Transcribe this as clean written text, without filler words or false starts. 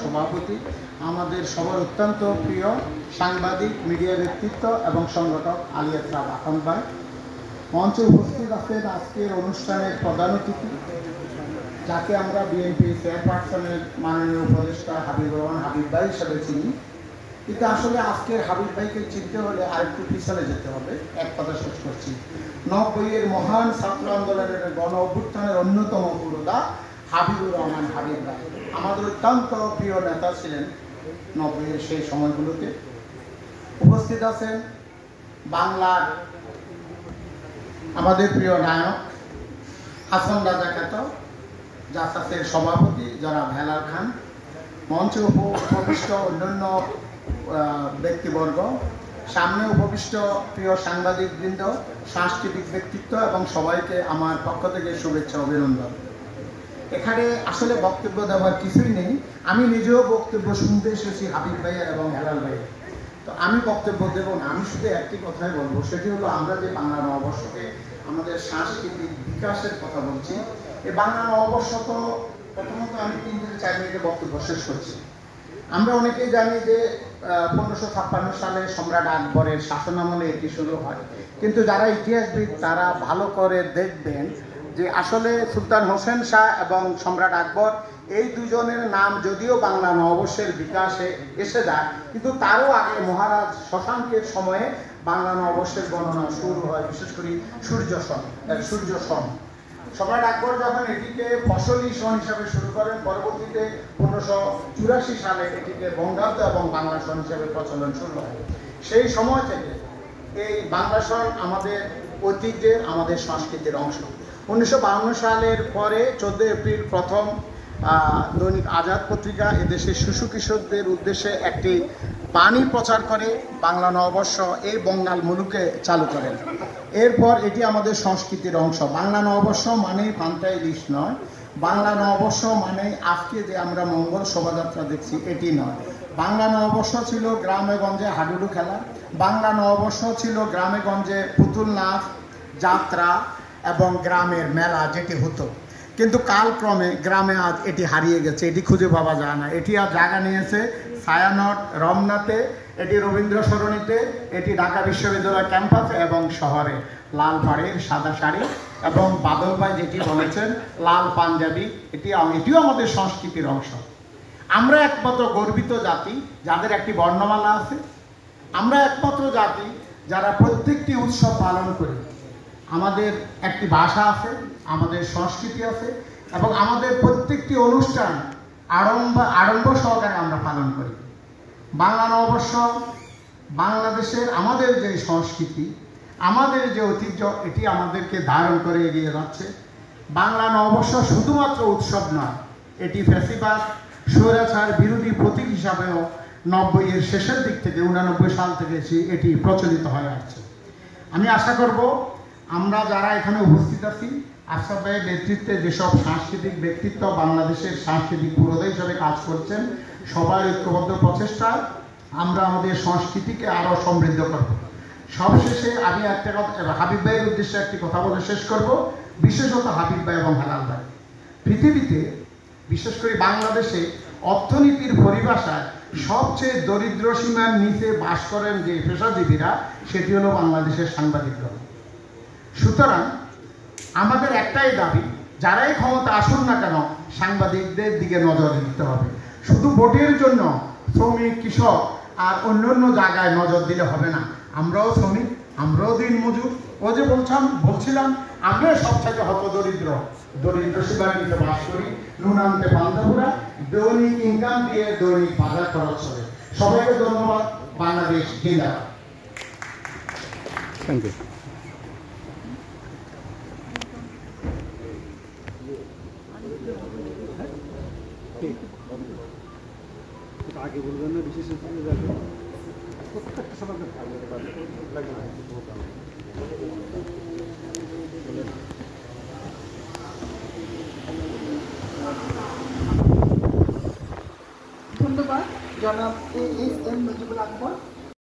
সভাপতি, আমাদের সবার অত্যন্ত প্রিয় সাংবাদিক, মিডিয়া ব্যক্তিত্ব এবং সংগঠক আলী আকরাম আকাম ভাই। মঞ্চে উপস্থিত আছেন আজকের অনুষ্ঠানের প্রধান অতিথি, যাকে আমরা বিএনপি চেয়ারপারসনের মাননীয় উপদেষ্টা হাবিবুর রহমান হাবিব ভাই হিসাবে চিনি। কিন্তু আসলে আজকের হাবিব ভাইকে চিনতে হলে আরেকটু পিছনে যেতে হবে। এক কথা শেষ করছি, 90-এর মহান ছাত্র আন্দোলনের গণ অভ্যুত্থানের অন্যতম পুরোধা হাবিবুর রহমান হাবিব ভাই আমাদের অত্যন্ত প্রিয় নেতা ছিলেন 90-এর সেই সময়গুলোতে। উপস্থিত আছেন বাংলার আমাদের প্রিয় নায়ক হাসান রাজা খ্যাত জাসাসের সভাপতি জনাব হেলাল খান, মঞ্চে উপবিষ্ট অন্যান্য ব্যক্তিবর্গ, সামনে উপবিষ্ট প্রিয় সাংবাদিকবৃন্দ, সাংস্কৃতিক ব্যক্তিত্ব এবং সবাইকে আমার পক্ষ থেকে শুভেচ্ছা অভিনন্দন। এখানে আসলে বক্তব্য দেওয়ার কিছুই নেই, আমি নিজেও বক্তব্য শুনতে এসেছি হাবিব ভাইয়ের এবং হেলাল ভাইয়ের। তো আমি বক্তব্য দেব না, আমি শুধু একটি কথাই বলবো, সেটি হলো আমরা যে বাংলা নববর্ষকে আমাদের সাংস্কৃতিক বিকাশের কথা বলছি। এই বাংলা নববর্ষ তো প্রথমত আমি 3 থেকে 4 মিনিটে বক্তব্য শেষ করছি। আমরা অনেকেই জানি যে 1556 সালে সম্রাট আকবরের শাসনামলে এটি শুরু হয়, কিন্তু যারা ইতিহাসবিদ তারা ভালো করে দেখবেন যে আসলে সুলতান হোসেন শাহ এবং সম্রাট আকবর এই দুজনের নাম যদিও বাংলা নববর্ষের বিকাশে এসে যায়, কিন্তু তারও আগে মহারাজ শশাঙ্কের সময়ে বাংলা নববর্ষের গণনা শুরু হয়, বিশেষ করে সূর্য সন। সম্রাট আকবর যখন এটিকে ফসলি সন হিসাবে শুরু করেন, পরবর্তীতে 1584 সালে এটিকে বঙ্গাব্দ এবং বাংলা সন হিসাবে প্রচলন শুরু হয়। সেই সময় থেকে এই বাংলা সন আমাদের ঐতিহ্যের, আমাদের সংস্কৃতির অংশ। 1952 সালের পরে 14 এপ্রিল প্রথম দৈনিক আজাদ পত্রিকা এদেশে শিশু কিশোরদের উদ্দেশ্যে একটি বাণী প্রচার করে বাংলা নববর্ষ এই বঙ্গাল মুলুকে চালু করেন। এরপর এটি আমাদের সংস্কৃতির অংশ। বাংলা নববর্ষ মানেই পান্তা ইলিশ নয়, বাংলা নববর্ষ মানেই আজকে যে আমরা মঙ্গল শোভাযাত্রা দেখছি এটি নয়। বাংলা নববর্ষ ছিল গ্রামে গঞ্জে হাডুডু খেলা, বাংলা নববর্ষ ছিল গ্রামে গঞ্জে পুতুল নাচ, যাত্রা এবং গ্রামের মেলা যেটি হতো। কিন্তু কালক্রমে গ্রামে আজ এটি হারিয়ে গেছে, এটি খুঁজে পাওয়া যায় না। এটি আজ জায়গা নিয়েছে ছায়ানট রমনাতে, এটি রবীন্দ্র সরণিতে, এটি ঢাকা বিশ্ববিদ্যালয় ক্যাম্পাসে এবং শহরে লালপাড়ের সাদা শাড়ি এবং বাদল ভাই যেটি বলেছেন লাল পাঞ্জাবি, এটিও আমাদের সংস্কৃতির অংশ। আমরা একমাত্র গর্বিত জাতি যাদের একটি বর্ণমালা আছে, আমরা একমাত্র জাতি যারা প্রত্যেকটি উৎসব পালন করি। আমাদের একটি ভাষা আছে, আমাদের সংস্কৃতি আছে এবং আমাদের প্রত্যেকটি অনুষ্ঠান আড়ম্বর সহকারে আমরা পালন করি। বাংলা নববর্ষ বাংলাদেশের আমাদের যে সংস্কৃতি, আমাদের যে ঐতিহ্য, এটি আমাদেরকে ধারণ করে এগিয়ে যাচ্ছে। বাংলা নববর্ষ শুধুমাত্র উৎসব নয়, এটি ফ্যাসিবাদ স্বৈরাচার বিরোধী প্রতীক হিসাবেও 90-এর শেষের দিক থেকে 89 সাল থেকে এটি প্রচলিত হয়ে আসছে। আমি আশা করব আমরা যারা এখানে উপস্থিত আছি, আশরাফ ভাইয়ের নেতৃত্বে যেসব সাংস্কৃতিক ব্যক্তিত্ব বাংলাদেশের সাংস্কৃতিক পুরোধা হিসেবে কাজ করছেন, সবার ঐক্যবদ্ধ প্রচেষ্টায় আমরা আমাদের সংস্কৃতিকে আরও সমৃদ্ধ করব। সবশেষে আমি একটা কথা হাবিব ভাইয়ের উদ্দেশ্যে একটি কথা বলে শেষ করব, বিশেষত হাবিব ভাই এবং হেলাল ভাই। পৃথিবীতে বিশেষ করে বাংলাদেশে অর্থনীতির পরিভাষায় সবচেয়ে দরিদ্র সীমার নিচে বাস করেন যে পেশাজীবীরা, সেটি হলো বাংলাদেশের সাংবাদিকগণ। সুতরাং আমাদের একটাই দাবি, যারাই ক্ষমতা আসুন না কেন সাংবাদিকদের দিকে নজর দিতে হবে। শুধু ভোটের জন্য শ্রমিক, কৃষক আর অন্য জায়গায় নজর দিলে হবে না। আমরাও শ্রমিক, আমরাও দিনমজুর। ও যে বলছিলাম আমরা সবচাইতে দরিদ্র সীমার নিচে বাস করি, নুন আনতে বান্ধবরা, দৈনিক ইনকাম দিয়ে দৈনিক বাজার খরচ করে। সবাইকে ধন্যবাদ। বাংলাদেশ জিন্দাবাদ। Thank you. আগে বলবেন না, বিশেষ প্রত্যেকটা সবাইকে ধন্যবাদ জনাব এস এম মুজিবুল আকবর।